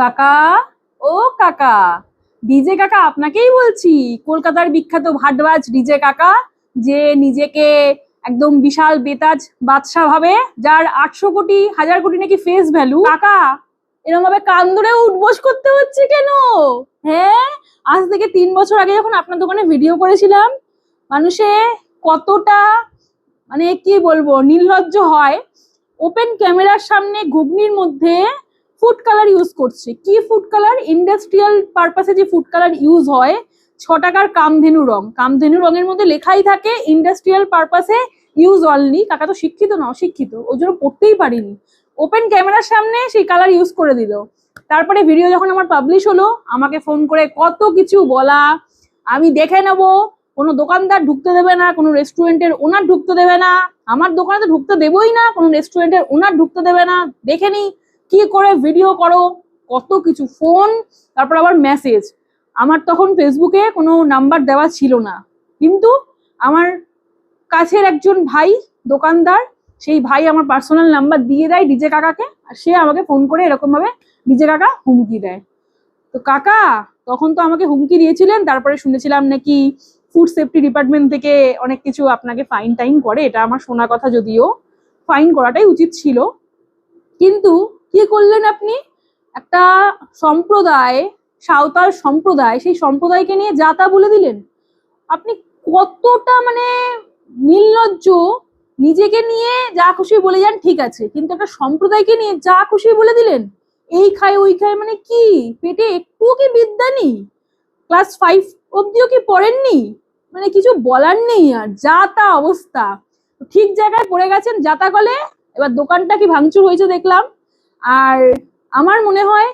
কাকা, ও কাকা, ডিজে কাকা আপনাকেই বলছি। কলকাতার বিখ্যাত ভাটবাজ ডিজে কাকা, যে নিজেকে একদম বিশাল বেতাজ বাদশা ভাবে, যার 800 কোটি 1000 কোটি নাকি ফেস ভ্যালু। কাকা, এরকম ভাবে কান ধরে উঠবোস করতে হচ্ছে কেন? হ্যাঁ, আজ থেকে 3 বছর আগে যখন আপনার দোকানে ভিডিও করেছিলাম, মানুষে কতটা মানে কি বলবো নির্লজ্জ হয়, ওপেন ক্যামেরার সামনে ঘুগনির মধ্যে ফুড কালার ইউজ করছে। কি ফুড কালার? ইন্ডাস্ট্রিয়াল পারপাসে যে ফুড কালার ইউজ হয়, 6 টাকার কামধেনু রং, কামধেনু রঙের মধ্যে লেখাই থাকে ইন্ডাস্ট্রিয়াল পারপাসে ইউজ অনলি। কাকা তো শিক্ষিত না অশিক্ষিত, ওই জন্য পড়তেই পারিনি। ওপেন ক্যামেরার সামনে সেই কালার ইউজ করে দিল। তারপরে ভিডিও যখন আমার পাবলিশ হলো, আমাকে ফোন করে কত কিছু বলা, আমি দেখে নেব, কোনো দোকানদার ঢুকতে দেবে না, কোনো রেস্টুরেন্টের ওনার ঢুকতে দেবে না, আমার দোকানে তো ঢুকতে দেবই না, কোনো রেস্টুরেন্টের ওনার ঢুকতে দেবে না, দেখে নি কি করে ভিডিও করো, কত কিছু ফোন। তারপর আবার মেসেজ। আমার তখন ফেসবুকে কোনো নাম্বার দেওয়া ছিল না, কিন্তু আমার কাছের একজন ভাই দোকানদার, সেই ভাই আমার পার্সোনাল নাম্বার দিয়ে দেয় ডিজে কাকাকে, আর সে আমাকে ফোন করে এরকম ভাবে ডিজে কাকা হুমকি দেয়। তো কাকা তখন তো আমাকে হুমকি দিয়েছিলেন, তারপরে শুনেছিলাম নাকি ফুড সেফটি ডিপার্টমেন্ট থেকে অনেক কিছু আপনাকে ফাইন টাইন করে, এটা আমার শোনা কথা, যদিও ফাইন করাটাই উচিত ছিল। কিন্তু কি করলেন আপনি? একটা সম্প্রদায়, সাঁওতাল সম্প্রদায়, সেই সম্প্রদায়কে নিয়ে যা তা বলে দিলেন। আপনি কতটা মানে নির্লজ্জ! নিজেকে নিয়ে যা খুশি বলে যান ঠিক আছে, কিন্তু একটা সম্প্রদায়কে নিয়ে যা খুশি বলে দিলেন। এই খায় ওই খায় মানে কি? পেটে একটুও কি বিদ্যা নেই? ক্লাস 5 অব্দিও কি পড়েননি? মানে কিছু বলার নেই, আর যা তা অবস্থা। ঠিক জায়গায় পড়ে গেছেন যাতা কলে। এবার দোকানটা কি ভাঙচুর হয়েছে দেখলাম। আর আমার মনে হয়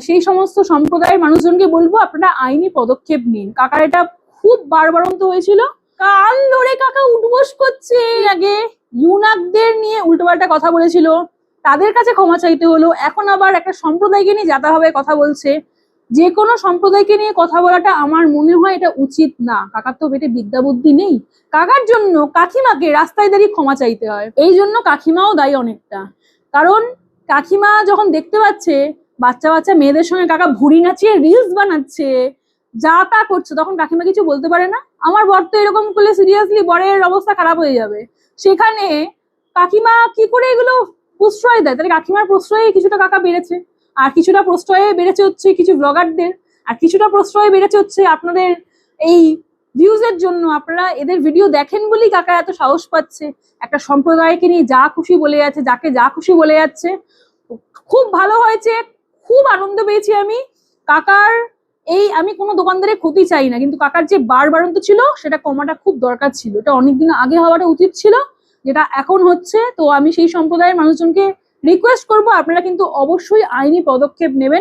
সেই সমস্ত সম্প্রদায়ের মানুষজনকে বলবো, আপনারা আইনি পদক্ষেপ নিন। কাকার এটা খুব বারবারন্ত হয়েছিল, কান ধরে কাকা উঠবোস করছে। আগে ইউনাকদের নিয়ে উল্টোপাল্টা কথা বলেছিল, তাদের কাছে ক্ষমা চাইতে হলো, এখন আবার একটা সম্প্রদায়কে নিয়ে যাতাভাবে কথা বলছে। যে কোনো সম্প্রদায়কে নিয়ে কথা বলাটা আমার মনে হয় এটা উচিত না। কাকার তো পেটে বিদ্যা বুদ্ধি নেই। কাকার জন্য কাকিমাকে রাস্তায় দাঁড়িয়ে ক্ষমা চাইতে হয়, এই জন্য কাকিমাও দায়ী অনেকটা। কারণ কাকিমা যখন দেখতে পাচ্ছে বাচ্চা বাচ্চা মেয়েদের সঙ্গে কাকা ভুড়ি নাচিয়ে রিলস বানাচ্ছে, যা তা করছে, তখন কাকিমা কিছু বলতে পারে না। আমার বর তো এরকম করলে সিরিয়াসলি বরের অবস্থা খারাপ হয়ে যাবে। সেখানে কাকিমা কি করে এগুলো প্রশ্রয় দেয়? তাহলে কাকিমার প্রশ্রয়ে কিছুটা কাকা বেড়েছে, আর কিছুটা প্রশ্রয়ে বেড়েছে হচ্ছে কিছু ব্লগারদের, আর কিছুটা প্রশ্রয়ে বেড়েছে হচ্ছে আপনাদের এই ভিউজের জন্য। আপনারা এদের ভিডিও দেখেন বলেই কাকা এত সাহস পাচ্ছে, একটা সম্প্রদায়কে নিয়ে যা খুশি বলে যাচ্ছে, যাকে যা খুশি বলে যাচ্ছে। খুব ভালো হয়েছে, খুব আনন্দ পেয়েছি আমি। কাকার এই, আমি কোনো দোকানদারের ক্ষতি চাই না, কিন্তু কাকার যে বাড়ন্ত ছিল সেটা কমাটা খুব দরকার ছিল। এটা অনেকদিন আগে হওয়াটা উচিত ছিল, যেটা এখন হচ্ছে। তো আমি সেই সম্প্রদায়ের মানুষজনকে রিকোয়েস্ট করবো, আপনারা কিন্তু অবশ্যই আইনি পদক্ষেপ নেবেন।